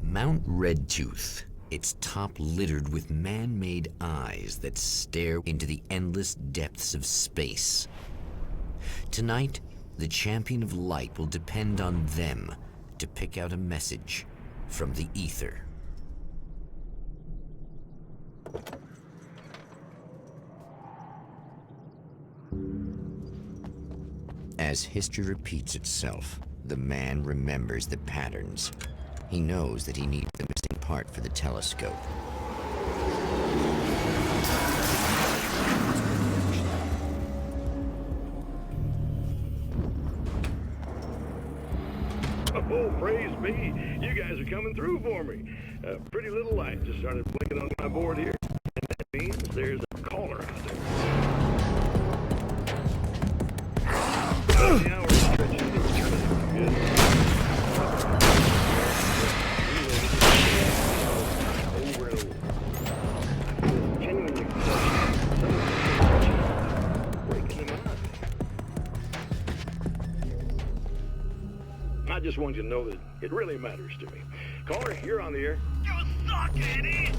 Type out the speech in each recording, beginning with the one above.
Mount Redtooth, its top littered with man-made eyes that stare into the endless depths of space. Tonight, the champion of light will depend on them to pick out a message from the ether. As history repeats itself, the man remembers the patterns. He knows that he needs the missing part for the telescope. Oh, praise be. You guys are coming through for me. A pretty little light just started blinking on my board here. And that means there's a caller out there. The hour is stretching to good. Over and over. Genuinely breaking them out. I just want you to know that it really matters to me. Caller, you're on the air. You suck, Eddie!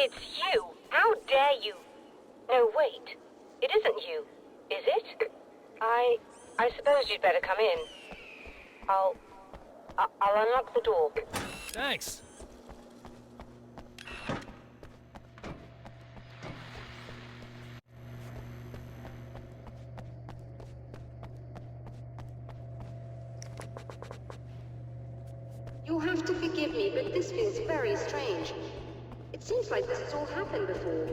It's you. How dare you? No, wait. It isn't you, is it? I suppose you'd better come in. I'll unlock the door. Thanks. You'll have to forgive me, but this feels very strange. It seems like this has all happened before.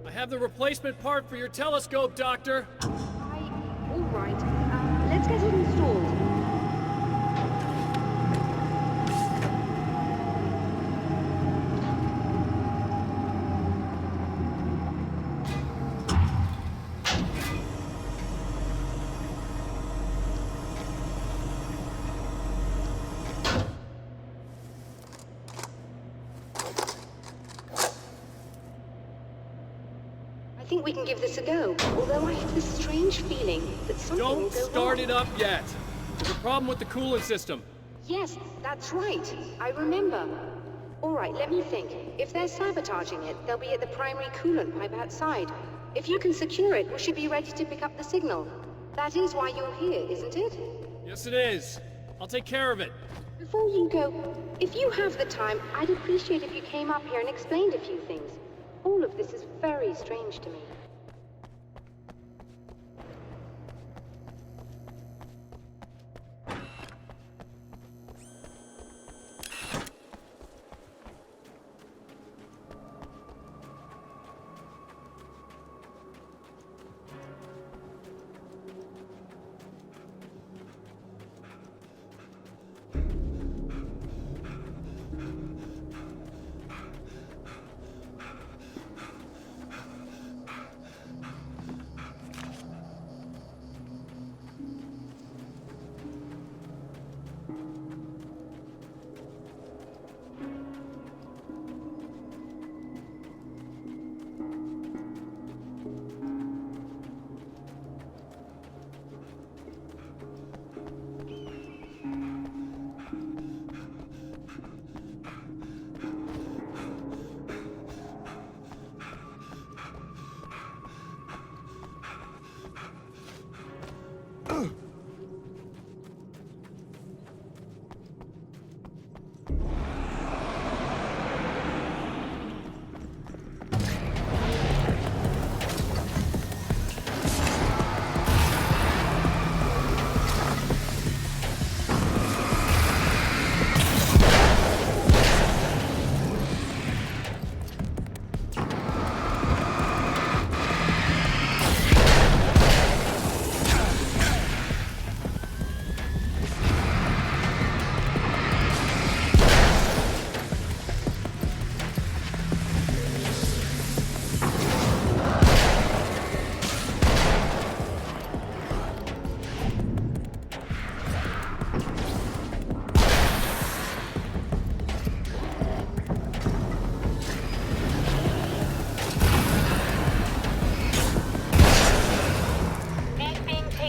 I have the replacement part for your telescope, Doctor. All right. Let's get it installed. I think we can give this a go, although I have this strange feeling that something will Don't go start wrong. it up yet. There's a problem with the coolant system. Yes, that's right. I remember. All right, let me think. If they're sabotaging it, they'll be at the primary coolant pipe outside. If you can secure it, we should be ready to pick up the signal. That is why you're here, isn't it? Yes, it is. I'll take care of it. Before you go, if you have the time, I'd appreciate if you came up here and explained a few things. All of this is very strange to me.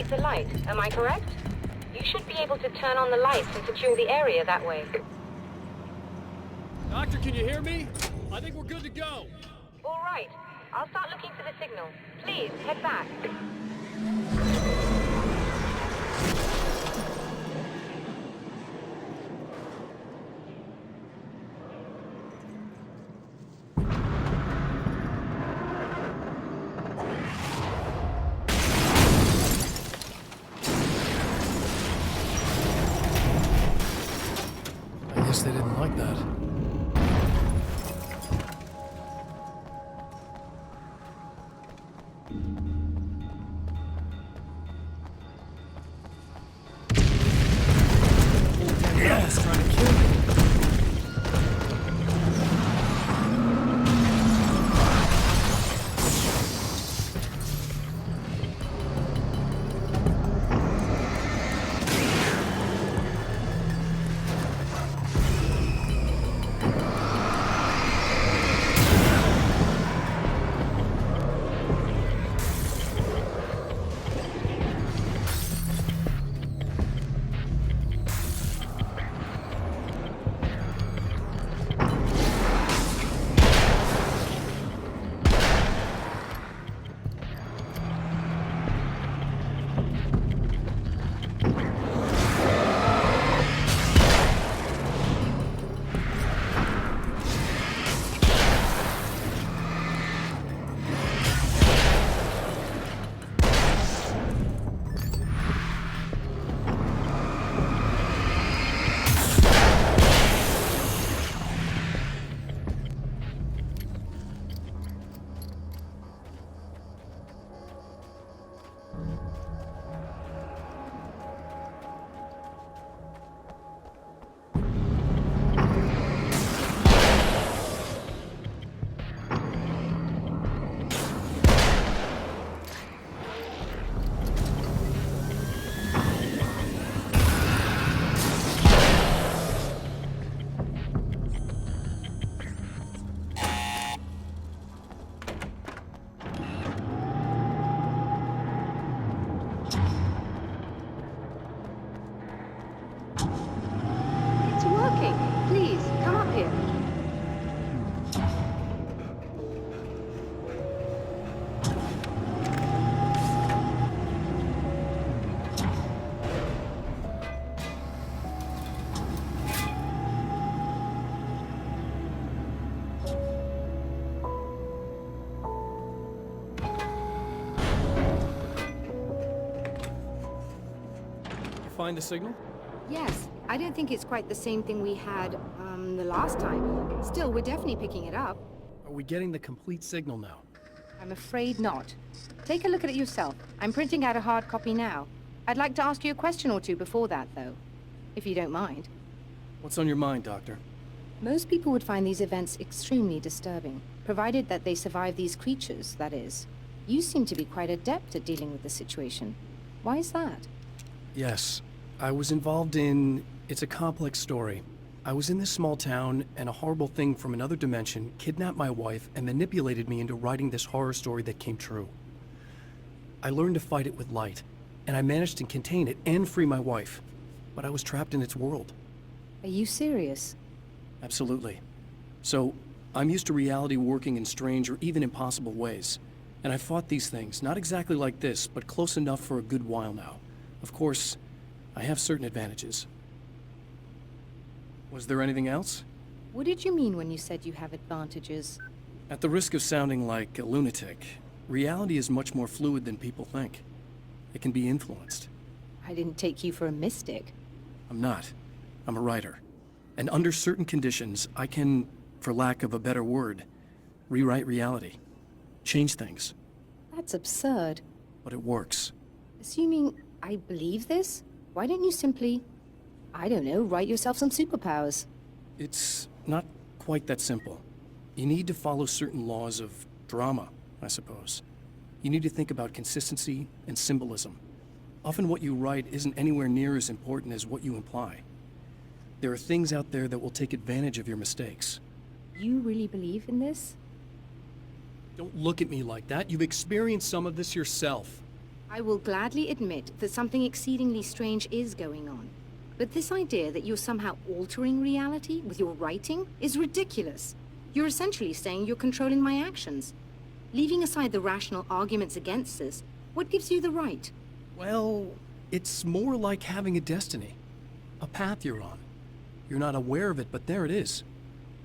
The light, am I correct? You should be able to turn on the lights and secure the area that way. Doctor, can you hear me? I think we're good to go. All right, I'll start looking for the signal. Please, head back. I guess they didn't like that. Yes, trying to kill me. find the signal? Yes, I don't think it's quite the same thing we had, the last time. Still, we're definitely picking it up. Are we getting the complete signal now? I'm afraid not. Take a look at it yourself. I'm printing out a hard copy now. I'd like to ask you a question or two before that, though, if you don't mind. What's on your mind, Doctor? Most people would find these events extremely disturbing, provided that they survive these creatures, that is. You seem to be quite adept at dealing with the situation. Why is that? Yes. I was involved in... It's a complex story. I was in this small town, and a horrible thing from another dimension kidnapped my wife and manipulated me into writing this horror story that came true. I learned to fight it with light, and I managed to contain it and free my wife. But I was trapped in its world. Are you serious? Absolutely. So, I'm used to reality working in strange or even impossible ways. And I've fought these things, not exactly like this, but close enough for a good while now. Of course, I have certain advantages. Was there anything else? What did you mean when you said you have advantages? At the risk of sounding like a lunatic, reality is much more fluid than people think. It can be influenced. I didn't take you for a mystic. I'm not. I'm a writer. And under certain conditions, I can, for lack of a better word, rewrite reality. Change things. That's absurd. But it works. Assuming I believe this, why don't you simply, I don't know, write yourself some superpowers? It's not quite that simple. You need to follow certain laws of drama, I suppose. You need to think about consistency and symbolism. Often what you write isn't anywhere near as important as what you imply. There are things out there that will take advantage of your mistakes. You really believe in this? Don't look at me like that. You've experienced some of this yourself. I will gladly admit that something exceedingly strange is going on. But this idea that you're somehow altering reality with your writing is ridiculous. You're essentially saying you're controlling my actions. Leaving aside the rational arguments against this, what gives you the right? Well, it's more like having a destiny. A path you're on. You're not aware of it, but there it is.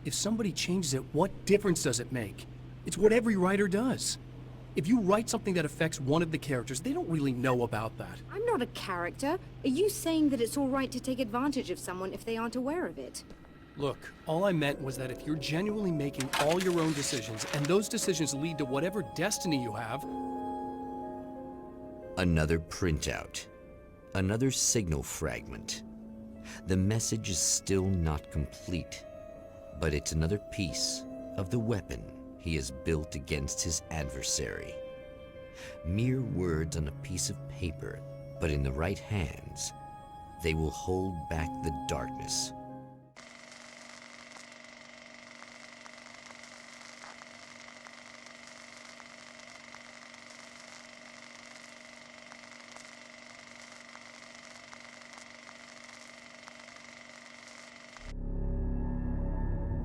If somebody changes it, what difference does it make? It's what every writer does. If you write something that affects one of the characters, they don't really know about that. I'm not a character. Are you saying that it's all right to take advantage of someone if they aren't aware of it? Look, all I meant was that if you're genuinely making all your own decisions, and those decisions lead to whatever destiny you have... Another printout. Another signal fragment. The message is still not complete, but it's another piece of the weapon he has built against his adversary. Mere words on a piece of paper, but in the right hands, they will hold back the darkness.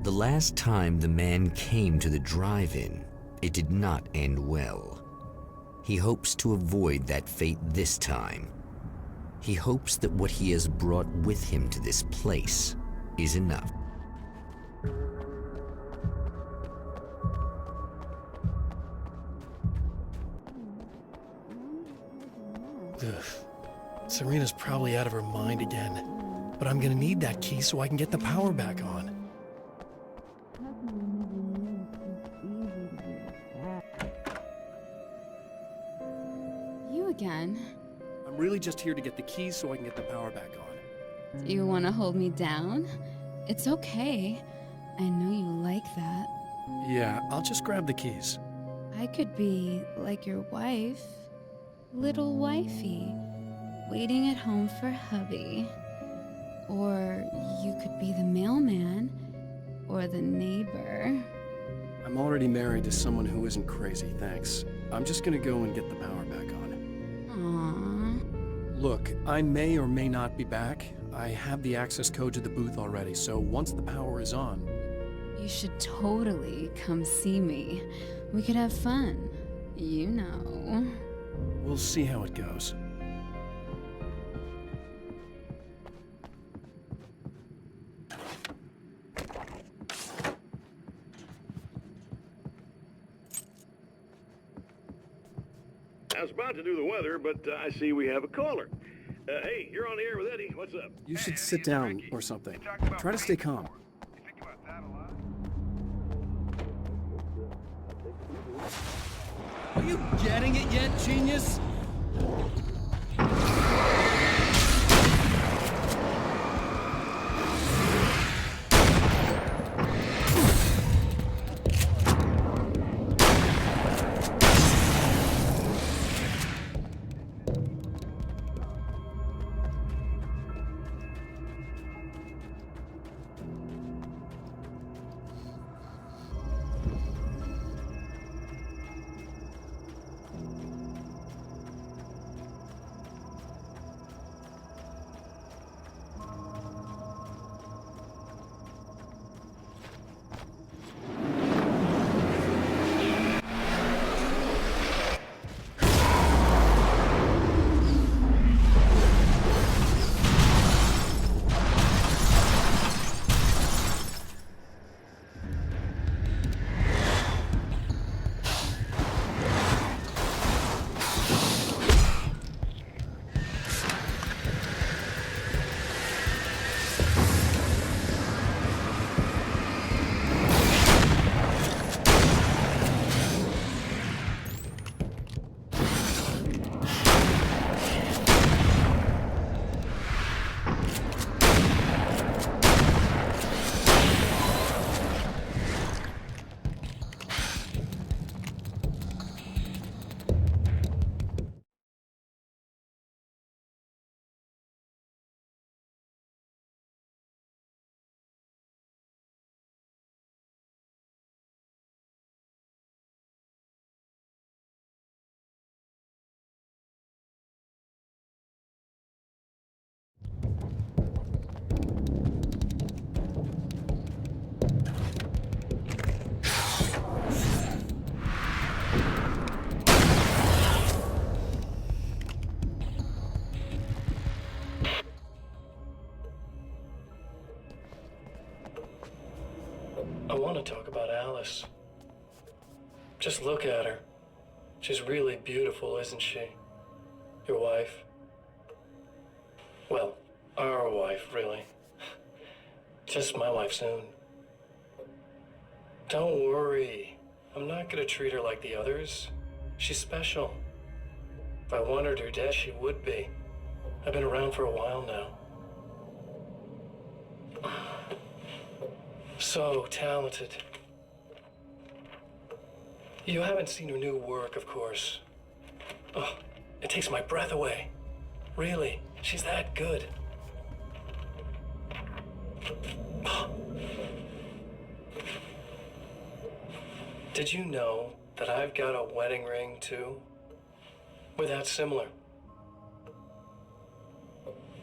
The last time the man came to the drive-in, it did not end well. He hopes to avoid that fate this time. He hopes that what he has brought with him to this place is enough. Ugh. Serena's probably out of her mind again. But I'm gonna need that key so I can get the power back on. You again? I'm really just here to get the keys so I can get the power back on. Do you want to hold me down? It's okay. I know you like that. Yeah, I'll just grab the keys. I could be like your wife. Little wifey. Waiting at home for hubby. Or you could be the mailman. Or the neighbor. I'm already married to someone who isn't crazy, thanks. I'm just gonna go and get the power back on. Aww. Look, I may or may not be back. I have the access code to the booth already, so once the power is on... You should totally come see me. We could have fun. You know. We'll see how it goes. I was about to do the weather, but I see we have a caller. Hey, you're on the air with Eddie. What's up? You should sit down or something. Try to stay calm. You think about that a lot? Are you getting it yet, genius? I want to talk about Alice. Just look at her. She's really beautiful, isn't she? Your wife. Well, our wife, really. Just my wife soon. Don't worry. I'm not gonna treat her like the others. She's special. If I wanted her dead, she would be. I've been around for a while now. So talented. You haven't seen her new work, of course. Oh, it takes my breath away. Really, she's that good. Did you know that I've got a wedding ring, too? We're that similar.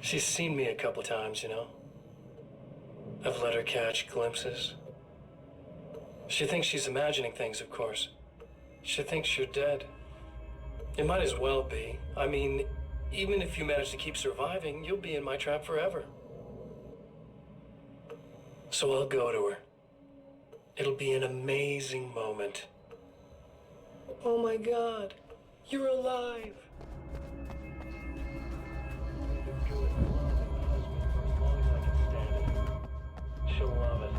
She's seen me a couple of times, you know. I've let her catch glimpses. She thinks she's imagining things, of course. She thinks you're dead. It might as well be. I mean, even if you manage to keep surviving, you'll be in my trap forever. So I'll go to her. It'll be an amazing moment. Oh my God, you're alive. She'll love it.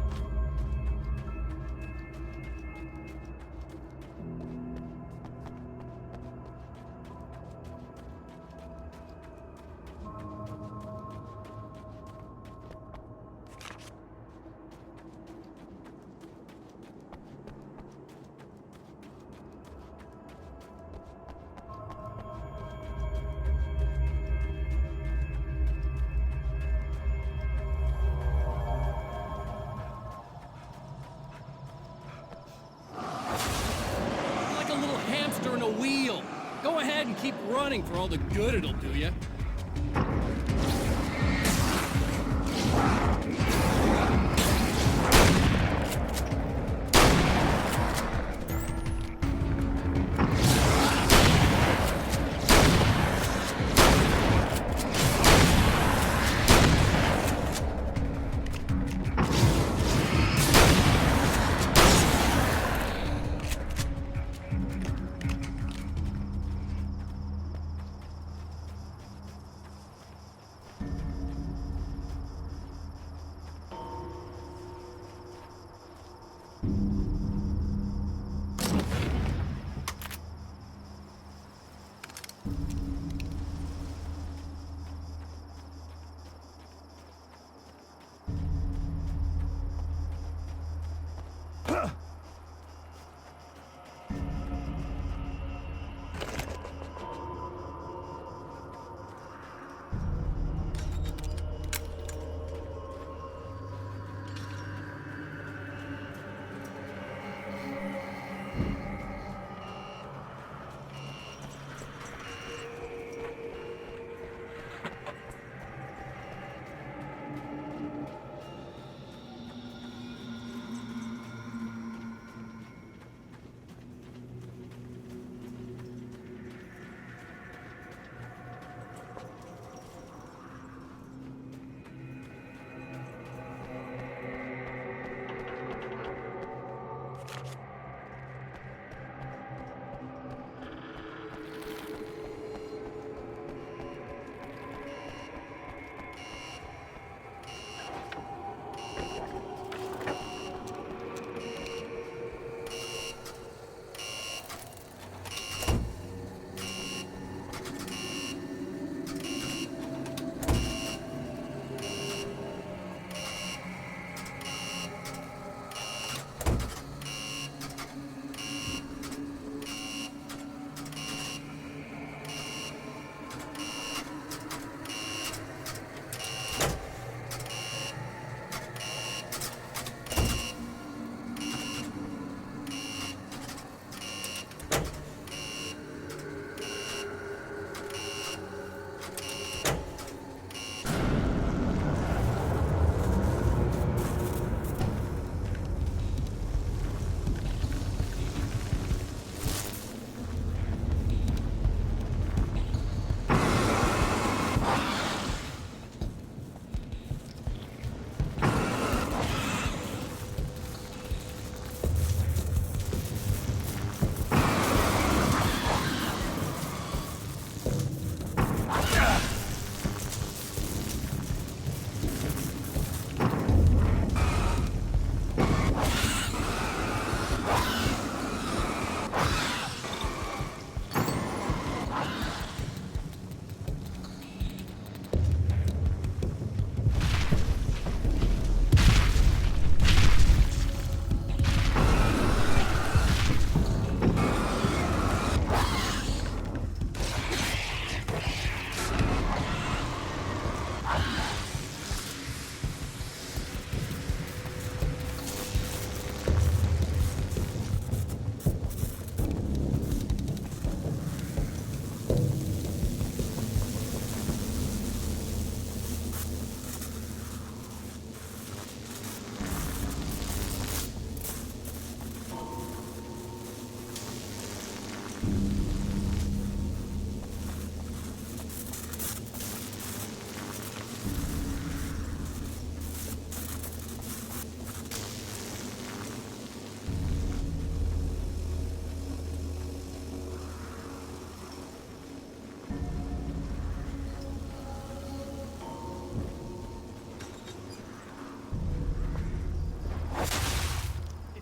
Go ahead and keep running for all the good it'll do you.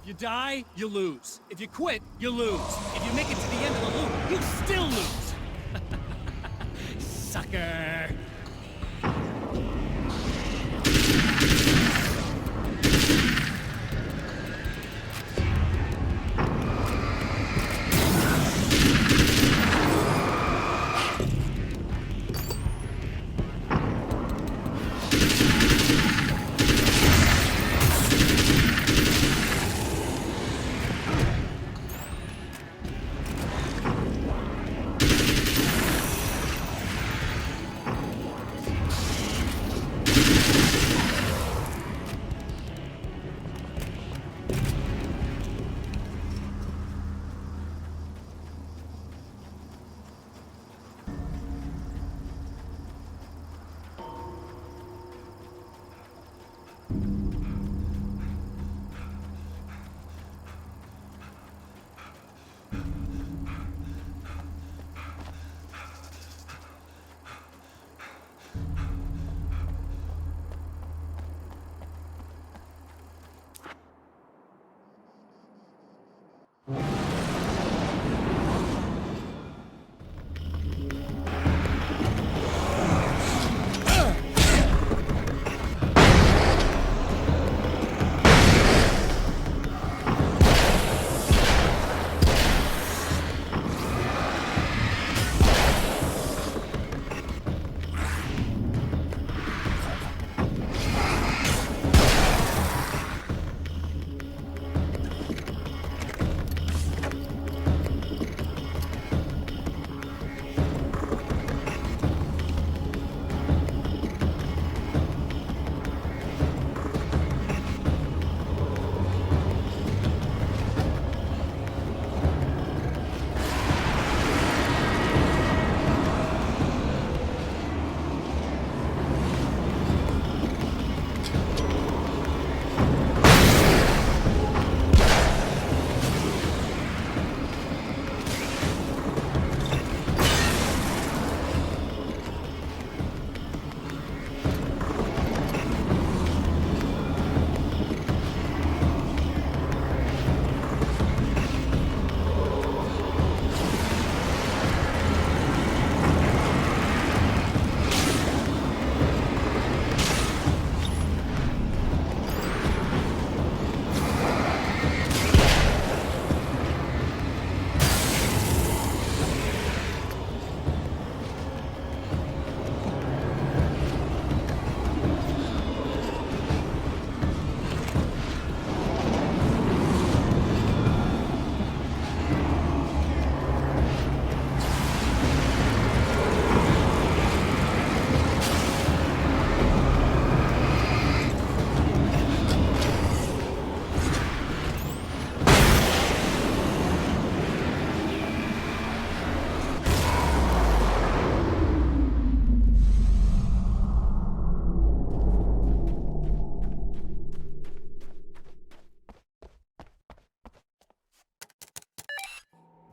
If you die, you lose. If you quit, you lose. If you make it to the end of the loop, you still lose. Sucker.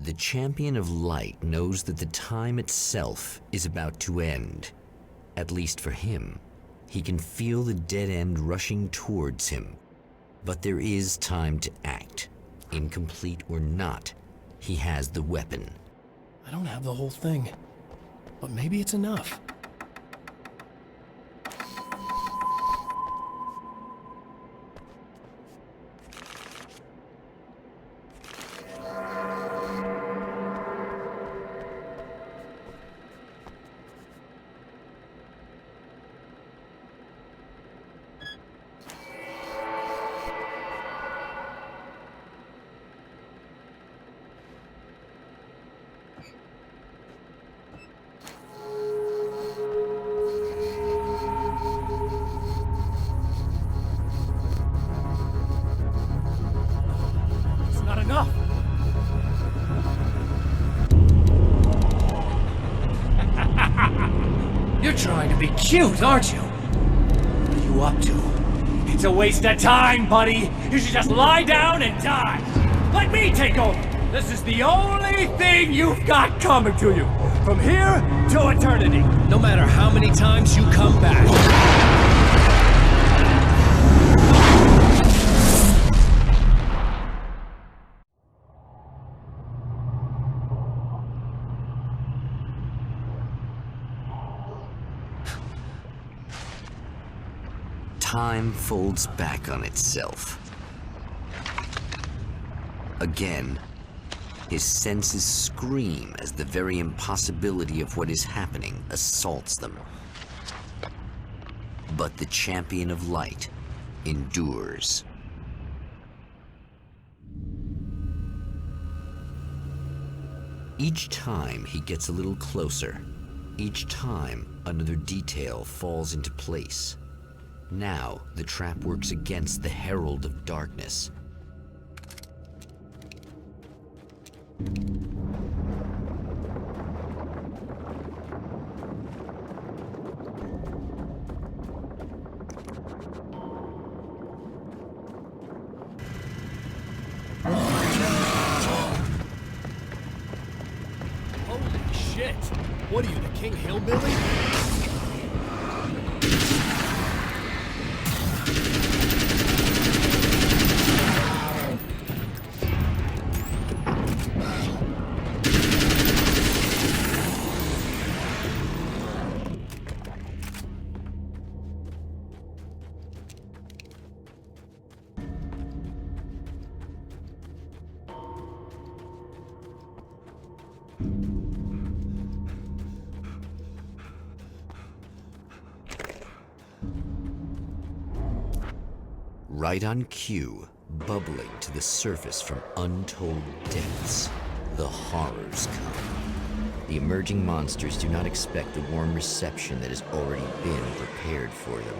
The champion of light knows that the time itself is about to end. At least for him. He can feel the dead end rushing towards him. But there is time to act. Incomplete or not, he has the weapon. I don't have the whole thing, but maybe it's enough. Cute, aren't you? What are you up to? It's a waste of time, buddy. You should just lie down and die. Let me take over. This is the only thing you've got coming to you. From here to eternity. No matter how many times you come back. Time folds back on itself. Again, his senses scream as the very impossibility of what is happening assaults them. But the champion of light endures. Each time he gets a little closer. Each time another detail falls into place. Now the trap works against the herald of darkness. Holy shit! What are you, the King Hillbilly? Right on cue, bubbling to the surface from untold depths, the horrors come. The emerging monsters do not expect the warm reception that has already been prepared for them.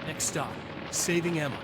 Next stop, saving Emma.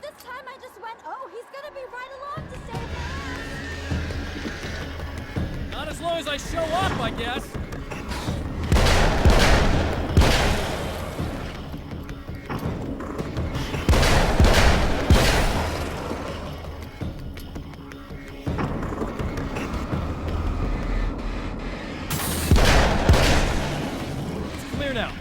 This time I just went, oh, he's gonna be right along to save us. Not as long as I show up, I guess. It's clear now.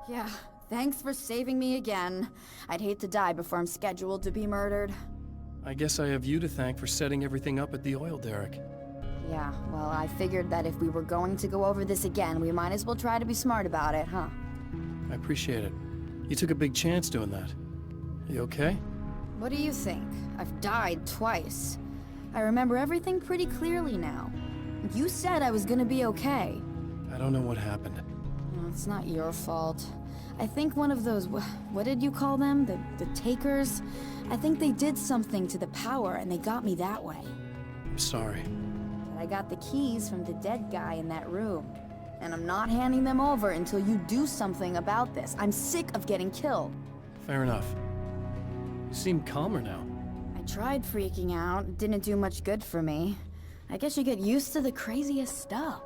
Yeah, thanks for saving me again. I'd hate to die before I'm scheduled to be murdered. I guess I have you to thank for setting everything up at the oil derrick. Yeah, well, I figured that if we were going to go over this again, we might as well try to be smart about it, huh? I appreciate it. You took a big chance doing that. You okay? What do you think? I've died twice. I remember everything pretty clearly now. You said I was gonna be okay. I don't know what happened. No, it's not your fault. I think one of those, what did you call them? The takers? I think they did something to the power and they got me that way. I'm sorry. But I got the keys from the dead guy in that room. And I'm not handing them over until you do something about this. I'm sick of getting killed. Fair enough. You seem calmer now. I tried freaking out. It didn't do much good for me. I guess you get used to the craziest stuff.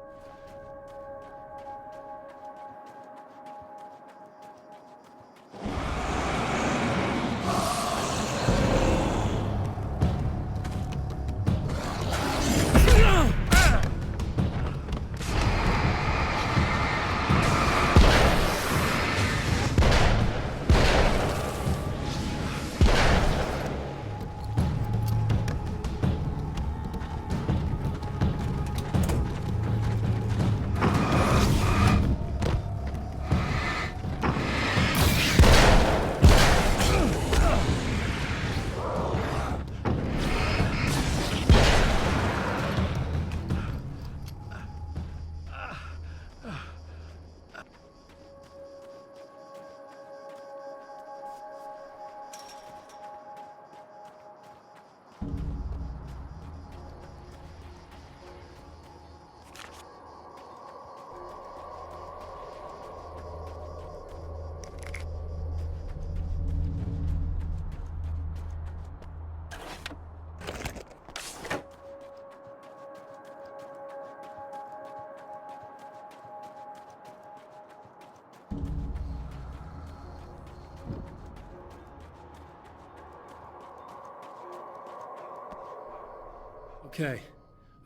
Okay.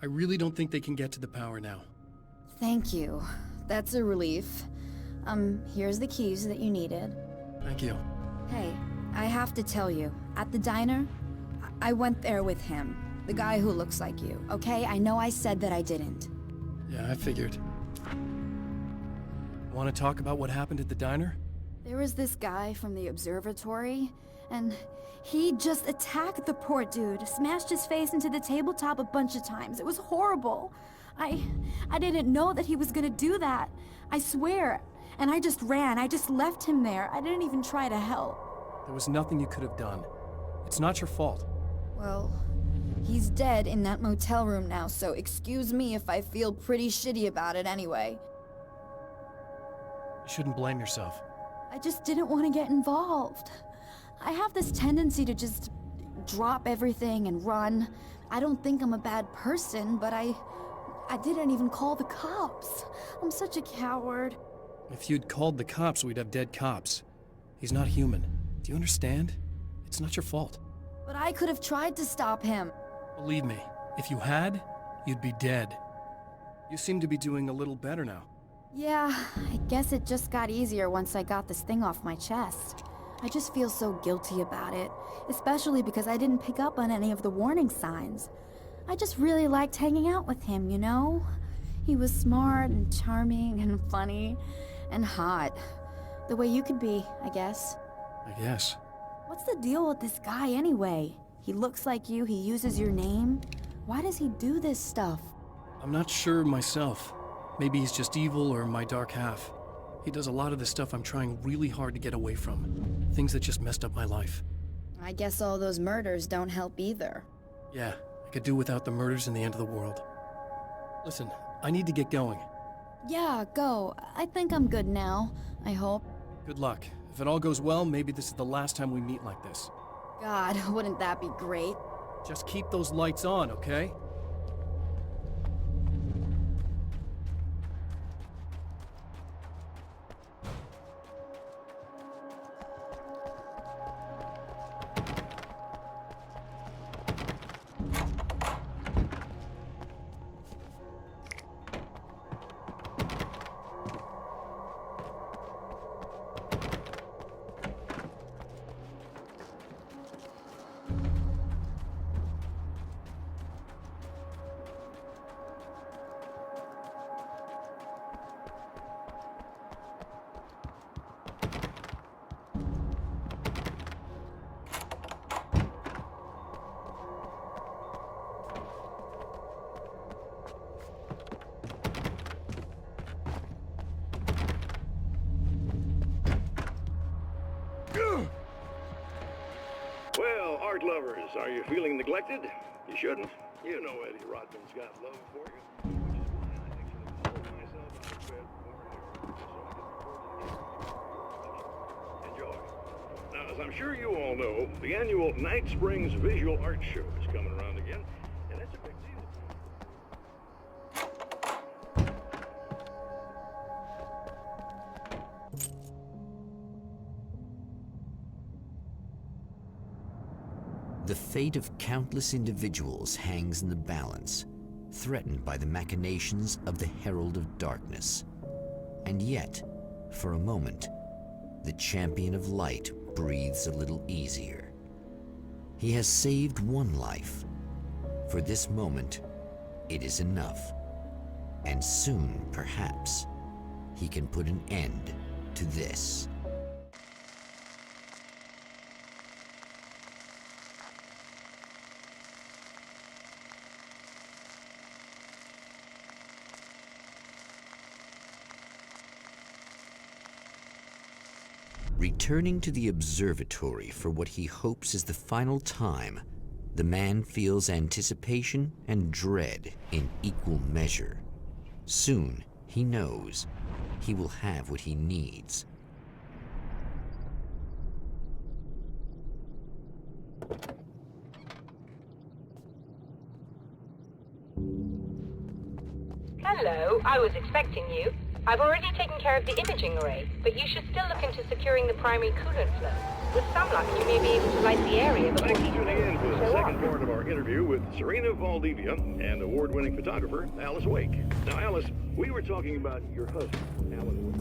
I really don't think they can get to the power now. Thank you. That's a relief. Here's the keys that you needed. Thank you. Hey, I have to tell you, at the diner, I went there with him. The guy who looks like you, okay? I know I said that I didn't. Yeah, I figured. Want to talk about what happened at the diner? There was this guy from the observatory, and he just attacked the poor dude, smashed his face into the tabletop a bunch of times. It was horrible. I didn't know that he was gonna do that. I swear. And I just ran. I just left him there. I didn't even try to help. There was nothing you could have done. It's not your fault. Well, he's dead in that motel room now, so excuse me if I feel pretty shitty about it anyway. You shouldn't blame yourself. I just didn't want to get involved. I have this tendency to just drop everything and run. I don't think I'm a bad person, but I didn't even call the cops. I'm such a coward. If you'd called the cops, we'd have dead cops. He's not human. Do you understand? It's not your fault. But I could have tried to stop him. Believe me, if you had, you'd be dead. You seem to be doing a little better now. Yeah, I guess it just got easier once I got this thing off my chest. I just feel so guilty about it, especially because I didn't pick up on any of the warning signs. I just really liked hanging out with him, you know? He was smart and charming and funny and hot. The way you could be, I guess. I guess. What's the deal with this guy anyway? He looks like you, he uses your name. Why does he do this stuff? I'm not sure myself. Maybe he's just evil or my dark half. He does a lot of the stuff I'm trying really hard to get away from. Things that just messed up my life. I guess all those murders don't help either. Yeah, I could do without the murders and the end of the world. Listen, I need to get going. Yeah, go. I think I'm good now. I hope. Good luck. If it all goes well, maybe this is the last time we meet like this. God, wouldn't that be great? Just keep those lights on, okay? Are you feeling neglected? You shouldn't. You know Eddie Rodman's got love for you. Enjoy. Now, as I'm sure you all know, the annual Night Springs Visual Arts Show is coming around again, and that's a big deal. The fate of countless individuals hangs in the balance, threatened by the machinations of the Herald of Darkness. And yet, for a moment, the champion of light breathes a little easier. He has saved one life. For this moment, it is enough. And soon, perhaps, he can put an end to this. Returning to the observatory for what he hopes is the final time, the man feels anticipation and dread in equal measure. Soon, he knows, he will have what he needs. Hello, I was expecting you. I've already taken care of the imaging array, but you should still look into securing the primary coolant flow. With some luck, you may be able to light the area before Thanks you for tuning in for the second part of our interview with Serena Valdivia and award-winning photographer Alice Wake. Now, Alice, we were talking about your husband, Alan Wake.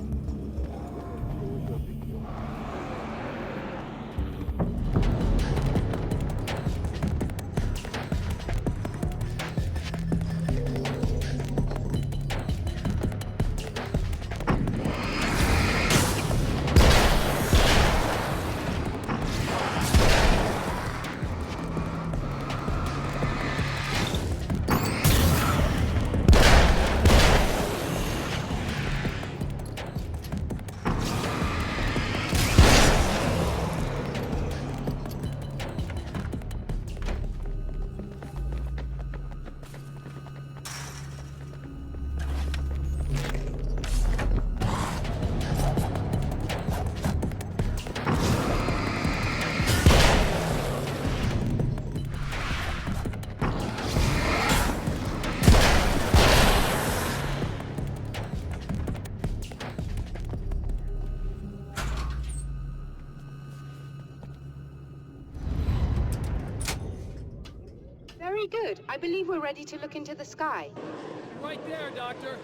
Very good. I believe we're ready to look into the sky. Right there, Doctor.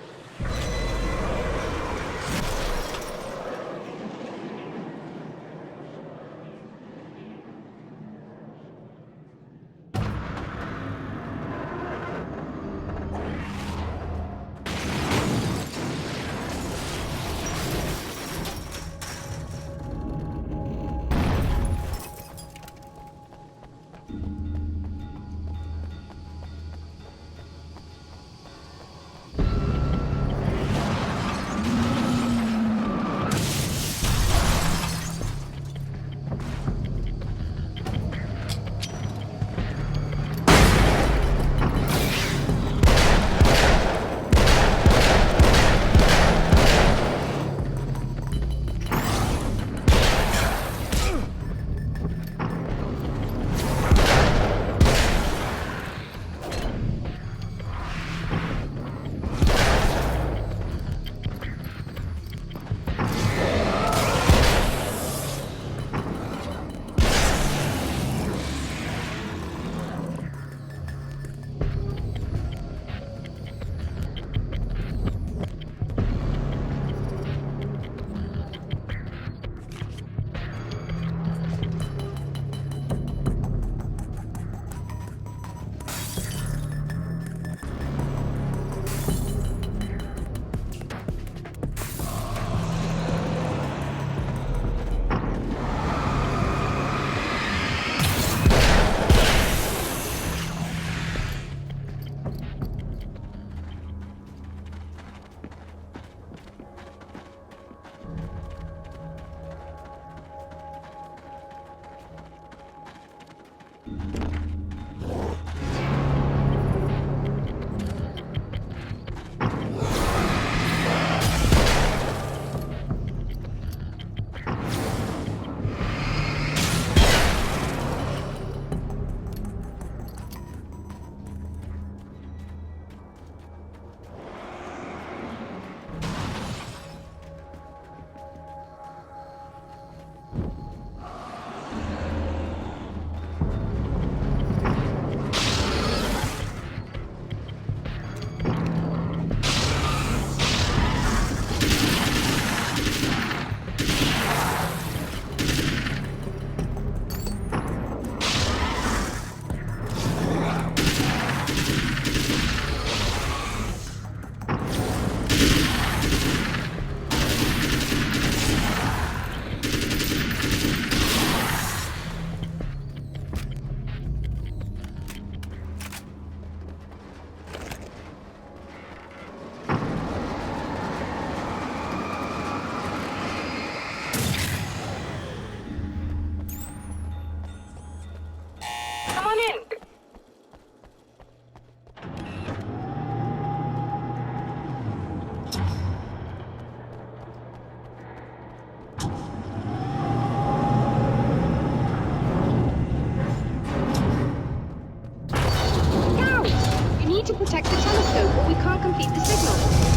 need to protect the telescope or we can't complete the signal.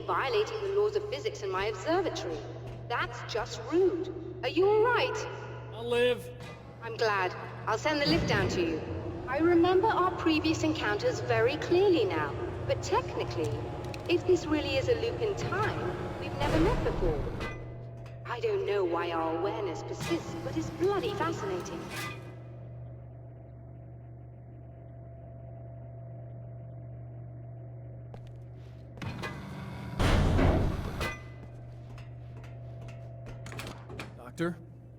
Violating the laws of physics in my observatory. That's just rude. Are you all right? I'll live. I'm glad. I'll send the lift down to you. I remember our previous encounters very clearly now, but technically, if this really is a loop in time, we've never met before. I don't know why our awareness persists, but it's bloody fascinating. Doctor?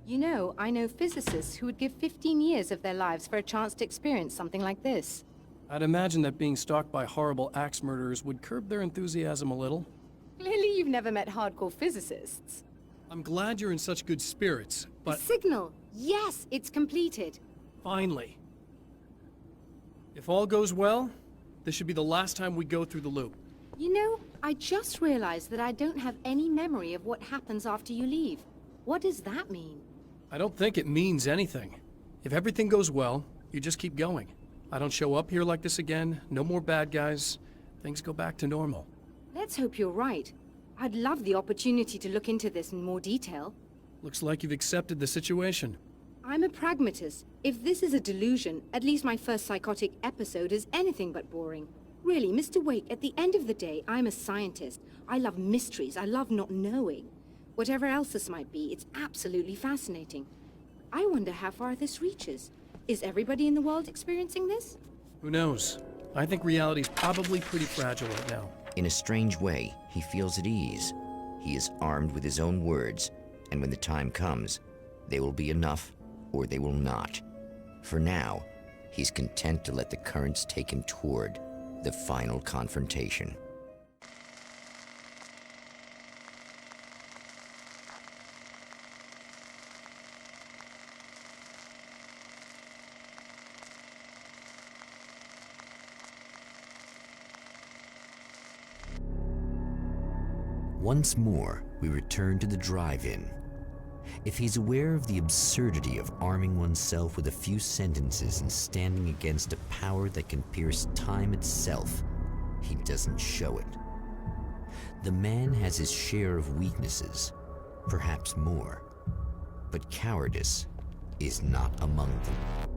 You know, I know physicists who would give 15 years of their lives for a chance to experience something like this. I'd imagine that being stalked by horrible axe murderers would curb their enthusiasm a little. Clearly you've never met hardcore physicists. I'm glad you're in such good spirits, but... The signal! Yes, it's completed. Finally. If all goes well, this should be the last time we go through the loop. You know, I just realized that I don't have any memory of what happens after you leave. What does that mean? I don't think it means anything. If everything goes well, you just keep going. I don't show up here like this again, no more bad guys. Things go back to normal. Let's hope you're right. I'd love the opportunity to look into this in more detail. Looks like you've accepted the situation. I'm a pragmatist. If this is a delusion, at least my first psychotic episode is anything but boring. Really, Mr. Wake, at the end of the day, I'm a scientist. I love mysteries. I love not knowing. Whatever else this might be, it's absolutely fascinating. I wonder how far this reaches. Is everybody in the world experiencing this? Who knows? I think reality's probably pretty fragile right now. In a strange way, he feels at ease. He is armed with his own words, and when the time comes, they will be enough or they will not. For now, he's content to let the currents take him toward the final confrontation. Once more, we return to the drive-in. If he's aware of the absurdity of arming oneself with a few sentences and standing against a power that can pierce time itself, he doesn't show it. The man has his share of weaknesses, perhaps more, but cowardice is not among them.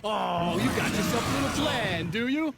Oh, you got yourself a little plan, do you?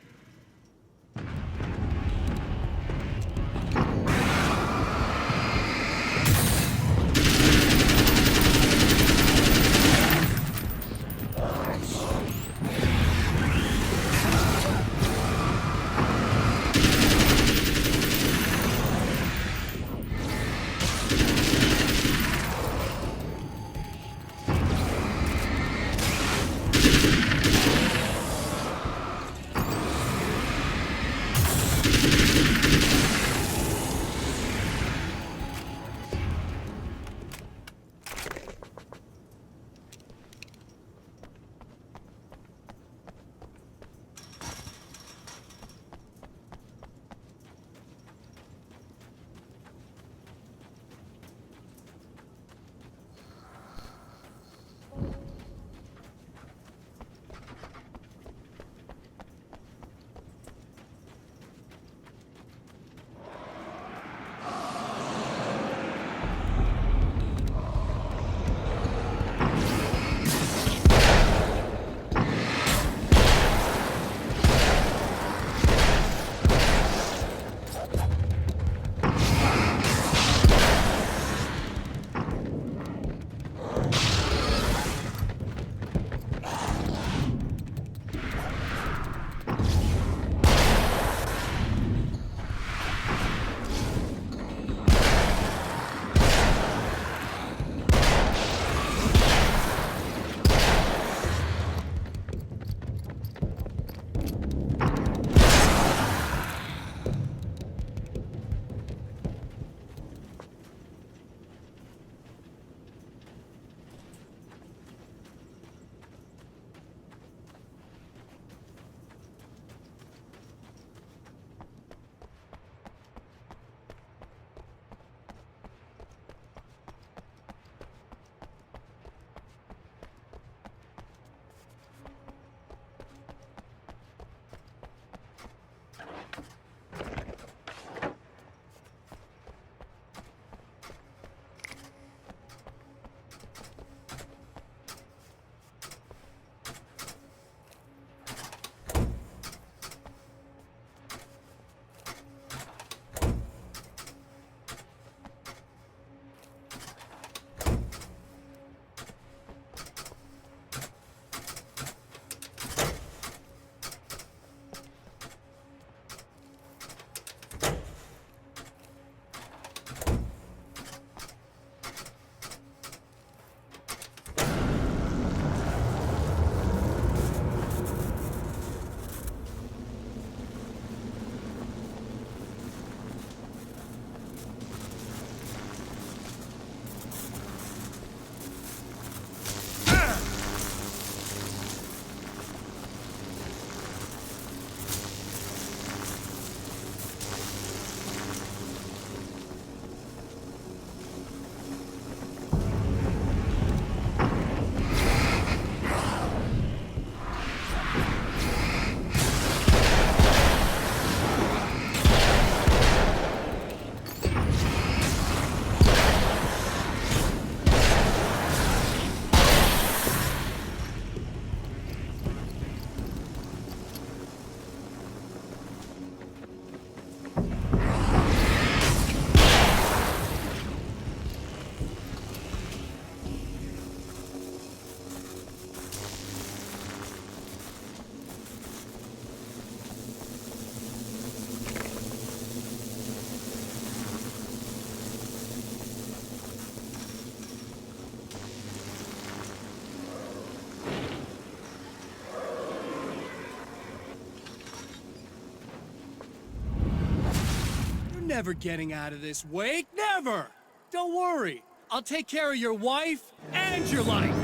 never getting out of this, Wake. Never! Don't worry. I'll take care of your wife and your life.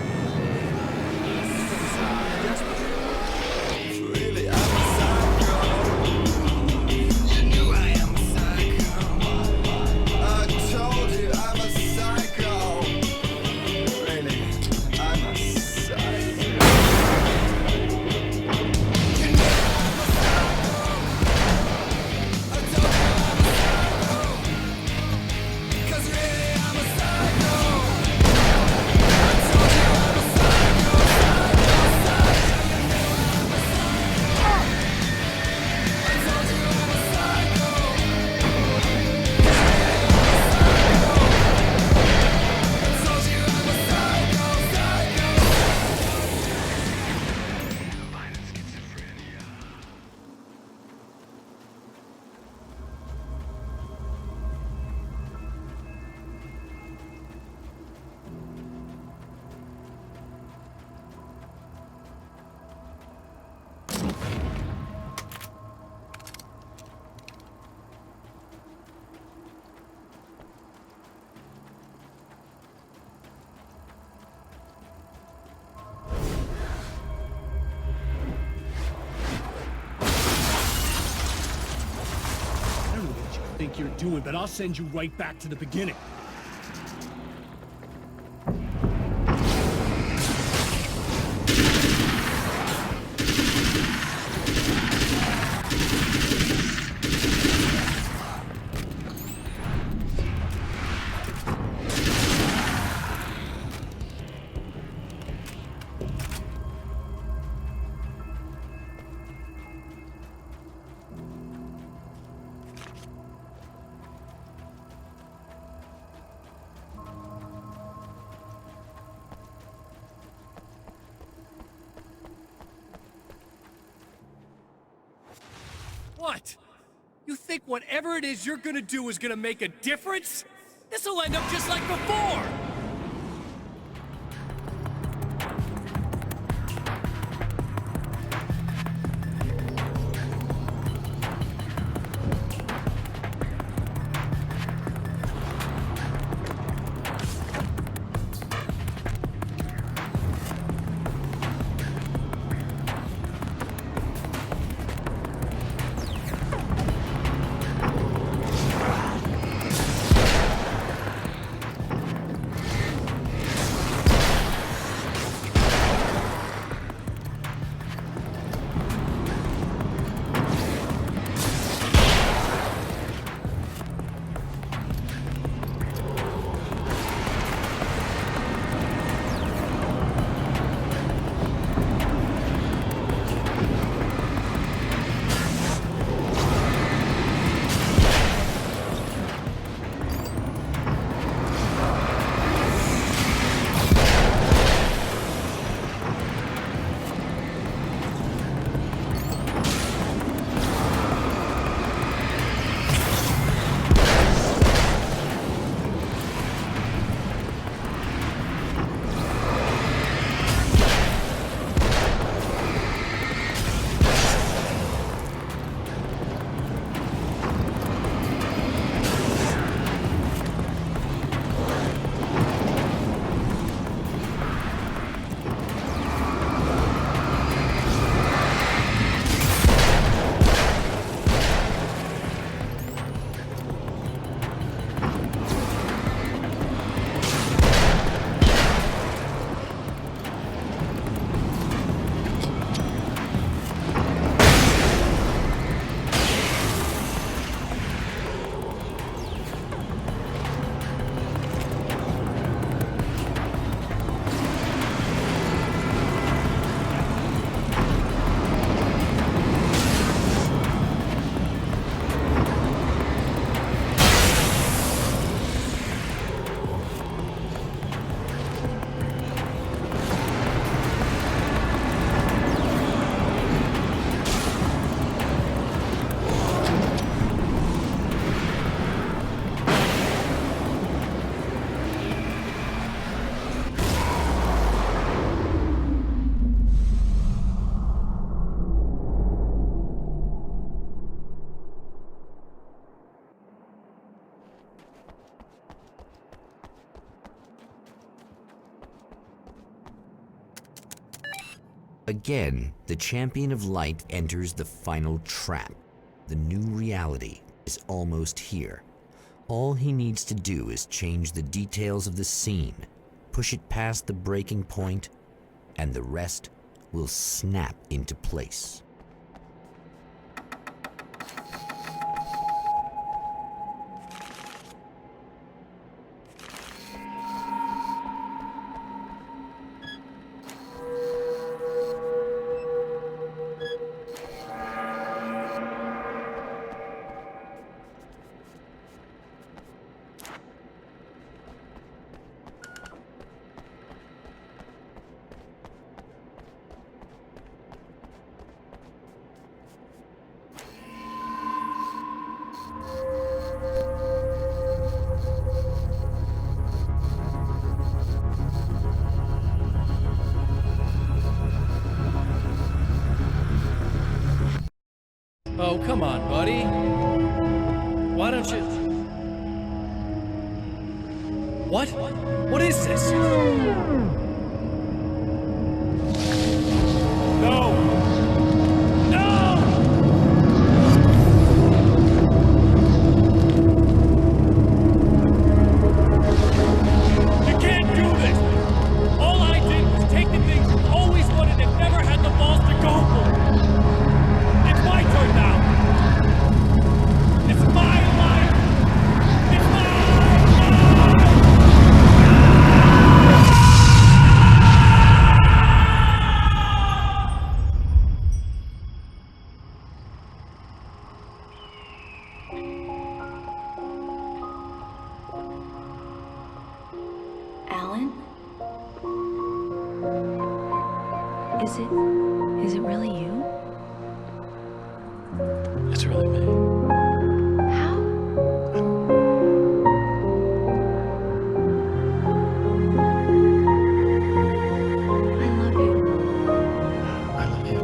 Think you're doing, but I'll send you right back to the beginning. What? You think whatever it is you're gonna do is gonna make a difference? This'll end up just like before! Again, the champion of light enters the final trap. The new reality is almost here. All he needs to do is change the details of the scene, push it past the breaking point, and the rest will snap into place. Oh, come on, buddy. Why don't you... What? What is this? No! No! You can't do this! All I did was take the things you always wanted and never had the balls to go for! It's my turn now! It's my life! It's my life! Alan? Is it really you? It's really me. How? I love you. I love you.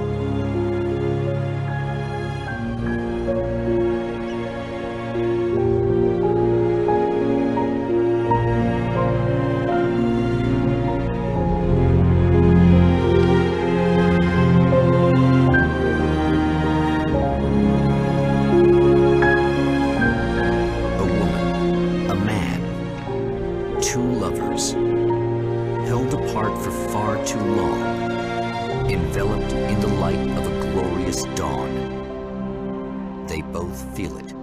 A woman, a man, two lovers, held apart for far too long, enveloped in the light of a glorious dawn. They both feel it.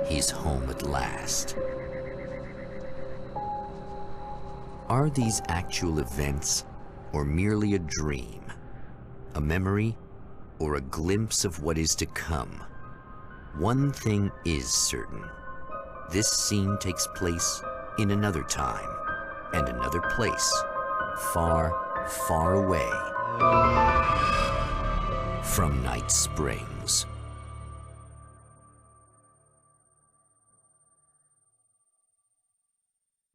He's home at last. Are these actual events, or merely a dream? A memory, or a glimpse of what is to come? One thing is certain. This scene takes place in another time and another place, far, far away from Night Springs.